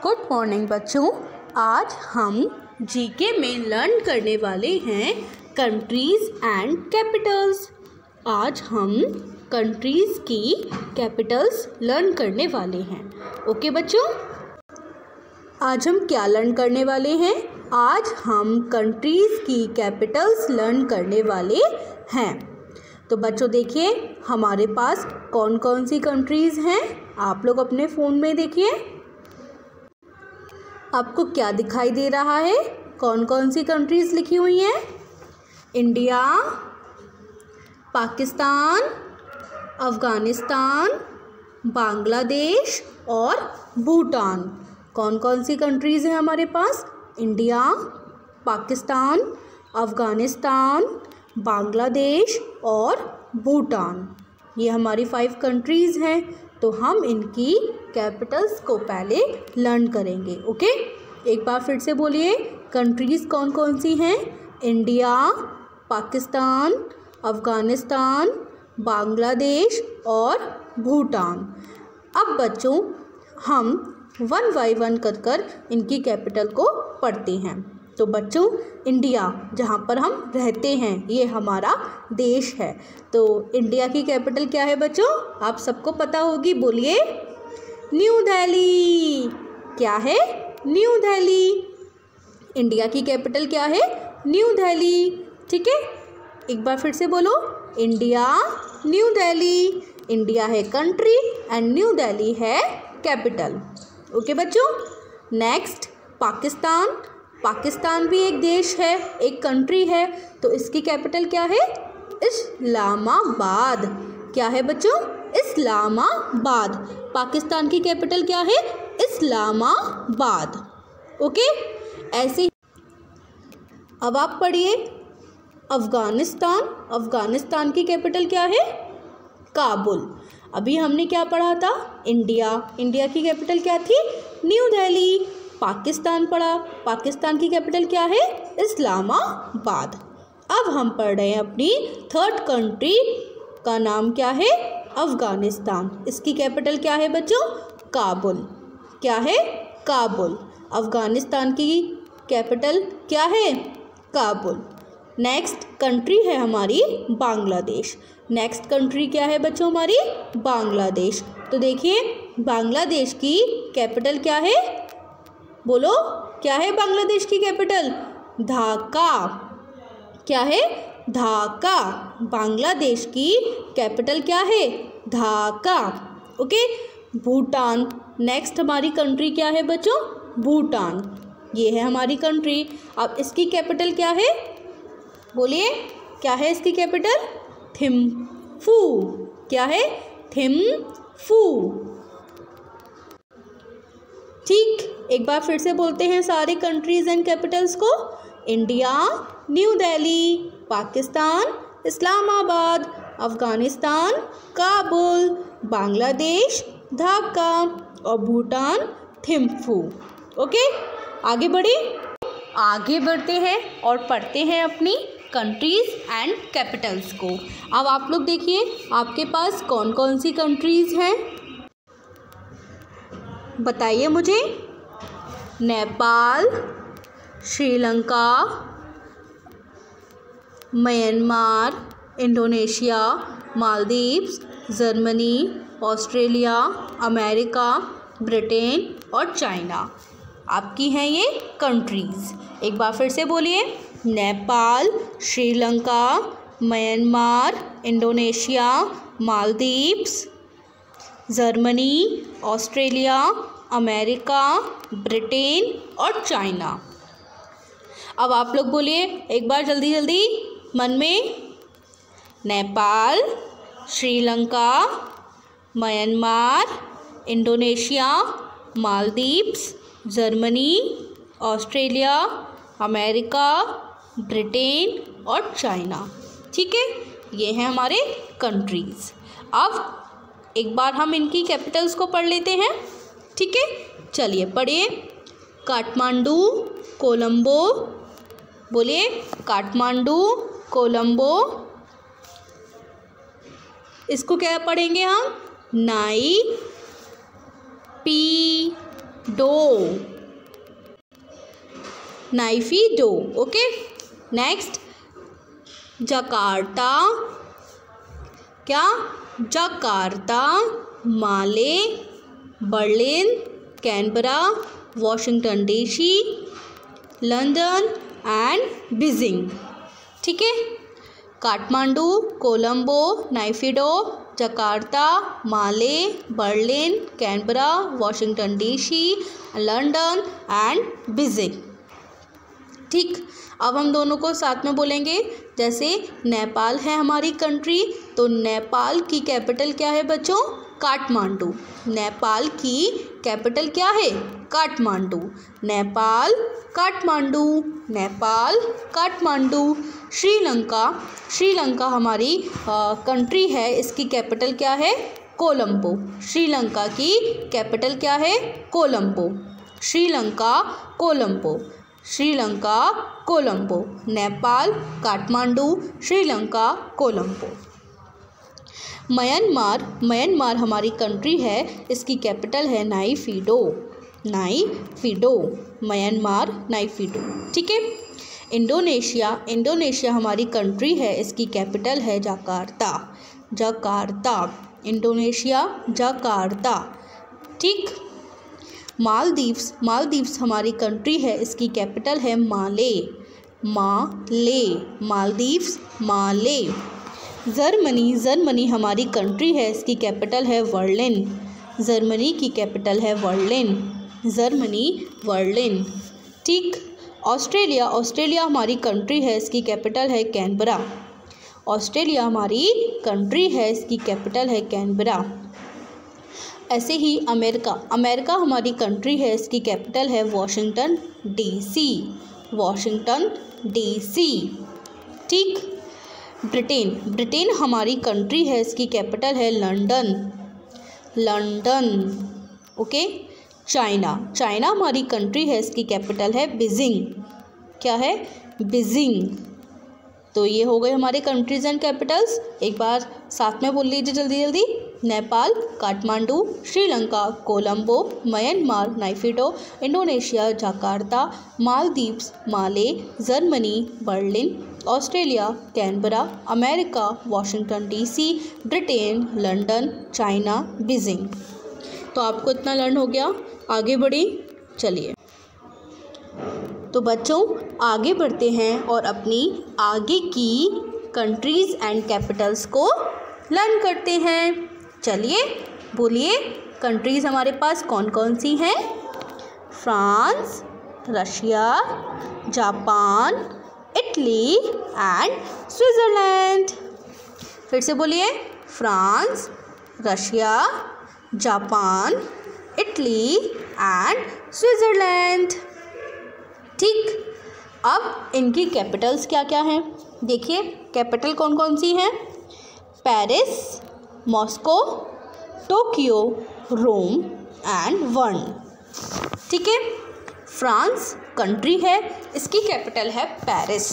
Good morning बच्चों। आज हम जीके में लर्न करने वाले हैं कंट्रीज़ एंड कैपिटल्स। आज हम कंट्रीज़ की कैपिटल्स लर्न करने वाले हैं। ओके बच्चों, आज हम क्या लर्न करने वाले हैं? आज हम कंट्रीज़ की कैपिटल्स लर्न करने वाले हैं। तो बच्चों देखिए, हमारे पास कौन कौन सी कंट्रीज़ हैं। आप लोग अपने फ़ोन में देखिए, आपको क्या दिखाई दे रहा है? कौन कौन सी कंट्रीज़ लिखी हुई हैं? इंडिया, पाकिस्तान, अफ़गानिस्तान, बांग्लादेश और भूटान। कौन कौन सी कंट्रीज़ हैं हमारे पास? इंडिया, पाकिस्तान, अफ़गानिस्तान, बांग्लादेश और भूटान। ये हमारी 5 कंट्रीज़ हैं। तो हम इनकी कैपिटल्स को पहले लर्न करेंगे। ओके, एक बार फिर से बोलिए, कंट्रीज़ कौन कौन सी हैं? इंडिया, पाकिस्तान, अफ़गानिस्तान, बांग्लादेश और भूटान। अब बच्चों हम 1 बाय 1 कर इनकी कैपिटल को पढ़ते हैं। तो बच्चों, इंडिया जहाँ पर हम रहते हैं, ये हमारा देश है। तो इंडिया की कैपिटल क्या है बच्चों? आप सबको पता होगी, बोलिए। न्यू दिल्ली। क्या है? न्यू दिल्ली। इंडिया की कैपिटल क्या है? न्यू दिल्ली। ठीक है, एक बार फिर से बोलो, इंडिया, न्यू दिल्ली। इंडिया है कंट्री एंड न्यू दिल्ली है कैपिटल। ओके बच्चों, नेक्स्ट पाकिस्तान। पाकिस्तान भी एक देश है, एक कंट्री है। तो इसकी कैपिटल क्या है? इस्लामाबाद। क्या है बच्चों? इस्लामाबाद। पाकिस्तान की कैपिटल क्या है? इस्लामाबाद। ओके, ऐसे अब आप पढ़िए अफ़गानिस्तान। अफ़गानिस्तान की कैपिटल क्या है? काबुल। अभी हमने क्या पढ़ा था? इंडिया। इंडिया की कैपिटल क्या थी? न्यू दिल्ली। पाकिस्तान पढ़ा, पाकिस्तान की कैपिटल क्या है? इस्लामाबाद। अब हम पढ़ रहे हैं अपनी 3rd कंट्री का नाम क्या है? अफ़गानिस्तान। इसकी कैपिटल क्या है बच्चों? काबुल। क्या है? काबुल। अफ़गानिस्तान की कैपिटल क्या है? काबुल। नेक्स्ट कंट्री है हमारी बांग्लादेश। नेक्स्ट कंट्री क्या है बच्चों हमारी? बांग्लादेश। तो देखिए, बांग्लादेश की कैपिटल क्या है? बोलो, क्या है बांग्लादेश की कैपिटल? ढाका। क्या है? ढाका। बांग्लादेश की कैपिटल क्या है? ढाका। ओके, भूटान। नेक्स्ट हमारी कंट्री क्या है बच्चों? भूटान। ये है हमारी कंट्री। अब इसकी कैपिटल क्या है? बोलिए, क्या है इसकी कैपिटल? थिम्फू। क्या है? थिम्फू। ठीक, एक बार फिर से बोलते हैं सारे कंट्रीज़ एंड कैपिटल्स को। इंडिया, न्यू दिल्ली, पाकिस्तान, इस्लामाबाद, अफ़गानिस्तान, काबुल, बांग्लादेश, ढाका और भूटान, थिम्फू। ओके, आगे बढ़ते हैं और पढ़ते हैं अपनी कंट्रीज़ एंड कैपिटल्स को। अब आप लोग देखिए, आपके पास कौन कौन सी कंट्रीज़ हैं, बताइए मुझे। Nepal, Sri Lanka, Myanmar, Indonesia, Maldives, Germany, Australia, America, Britain और चाइना। आपकी हैं ये कंट्रीज़। एक बार फिर से बोलिए, Nepal, Sri Lanka, Myanmar, Indonesia, Maldives, Germany, Australia, America, Britain और चाइना। अब आप लोग बोलिए एक बार जल्दी जल्दी मन में। Nepal, Sri Lanka, Myanmar, Indonesia, Maldives, Germany, Australia, America, Britain और चाइना। ठीक है, ये हैं हमारे कंट्रीज़। अब एक बार हम इनकी कैपिटल्स को पढ़ लेते हैं। ठीक है, चलिए पढ़िए। काठमांडू, कोलंबो। बोलिए, काठमांडू, कोलंबो। इसको क्या पढ़ेंगे हम? Naypyidaw, Naypyidaw. Okay, next Jakarta, क्या, Jakarta, Male, Berlin, Canberra, Washington DC, London and Beijing. ठीक है, Kathmandu, Colombo, Naypyidaw, Jakarta, Male, Berlin, Canberra, Washington DC, London and Beijing. ठीक, अब हम दोनों को साथ में बोलेंगे। जैसे नेपाल है हमारी कंट्री, तो नेपाल की कैपिटल क्या है बच्चों, काठमांडू। नेपाल की कैपिटल क्या है, काठमांडू। नेपाल, काठमांडू, नेपाल, काठमांडू। श्रीलंका, श्रीलंका हमारी कंट्री है, इसकी कैपिटल क्या है, कोलंबो। श्रीलंका की कैपिटल क्या है, कोलंबो। श्रीलंका, कोलंबो, श्रीलंका, कोलंबो। नेपाल, काठमांडू, श्रीलंका, कोलंबो। म्यांमार, म्यांमार हमारी कंट्री है, इसकी कैपिटल है नाइफिडो। नाइफिडो, म्यांमार, नाइफिडो। ठीक है, इंडोनेशिया, इंडोनेशिया हमारी कंट्री है, इसकी कैपिटल है जकार्ता। Jakarta, Indonesia, Jakarta. ठीक, मालदीव्स, मालदीव्स हमारी कंट्री है, इसकी कैपिटल है माले। माले, मालदीव्स, माले। जर्मनी, जर्मनी हमारी कंट्री है, इसकी कैपिटल है बर्लिन। जर्मनी की कैपिटल है बर्लिन। Germany, Berlin. ठीक, ऑस्ट्रेलिया, ऑस्ट्रेलिया हमारी कंट्री है, इसकी कैपिटल है कैनबरा। ऑस्ट्रेलिया हमारी कंट्री है, इसकी कैपिटल है कैनबरा। ऐसे ही अमेरिका, अमेरिका हमारी कंट्री है, इसकी कैपिटल है वॉशिंगटन डीसी। Washington DC. ठीक, ब्रिटेन, ब्रिटेन हमारी कंट्री है, इसकी कैपिटल है London. London. Okay, China, China हमारी कंट्री है, इसकी कैपिटल है बीजिंग। क्या है, बीजिंग। तो ये हो गए हमारे कंट्रीज एंड कैपिटल्स। एक बार साथ में बोल लीजिए जल्दी जल्दी। Nepal, Kathmandu, Sri Lanka, Colombo, Myanmar, Naypyidaw, Indonesia, Jakarta, Maldives, Male, Germany, Berlin, Australia, Canberra, America, Washington DC, Britain, London, China, Beijing. तो आपको इतना लर्न हो गया, आगे बढ़े। चलिए, तो बच्चों आगे बढ़ते हैं और अपनी आगे की कंट्रीज़ एंड कैपिटल्स को लर्न करते हैं। चलिए बोलिए, कंट्रीज़ हमारे पास कौन कौन सी हैं? France, Russia, Japan, Italy and Switzerland. फिर से बोलिए, France, Russia, Japan, Italy and Switzerland. ठीक, अब इनकी कैपिटल्स क्या क्या हैं? देखिए कैपिटल कौन कौन सी हैं? Paris, Moscow, Tokyo, Rome and Bern. ठीक है, फ्रांस कंट्री है, इसकी कैपिटल है पेरिस।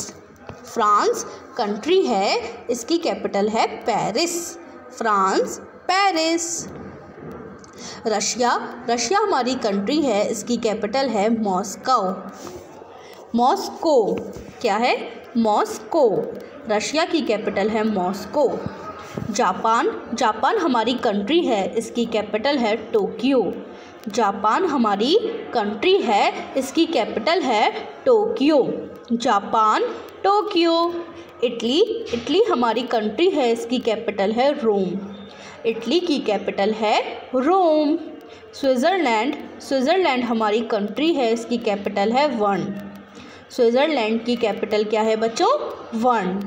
फ्रांस कंट्री है, इसकी कैपिटल है Paris. France, Paris. Russia, Russia हमारी कंट्री है, इसकी कैपिटल है मॉस्को। मॉस्को, क्या है? मॉस्को। रशिया की कैपिटल है मॉस्को। जापान, जापान हमारी कंट्री है, इसकी कैपिटल है टोक्यो। जापान हमारी कंट्री है, इसकी कैपिटल है Tokyo. Japan, Tokyo. Italy, Italy हमारी कंट्री है, इसकी कैपिटल है रोम। इटली की कैपिटल है रोम। स्विट्ज़रलैंड, स्विट्ज़रलैंड हमारी कंट्री है, इसकी कैपिटल है बर्न। स्विट्ज़रलैंड की कैपिटल क्या है बच्चों? Bern.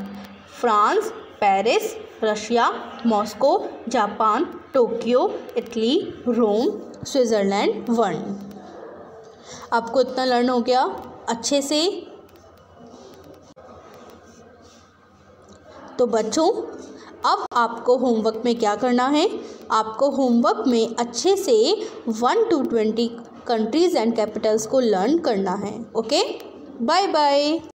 France, Paris, Russia, Moscow, Japan, Tokyo, Italy, Rome, Switzerland, Bern. आपको इतना लर्न हो गया अच्छे से? तो बच्चों अब आपको होमवर्क में क्या करना है? आपको होमवर्क में अच्छे से 1 to 20 कंट्रीज़ एंड कैपिटल्स को लर्न करना है। Okay, bye bye.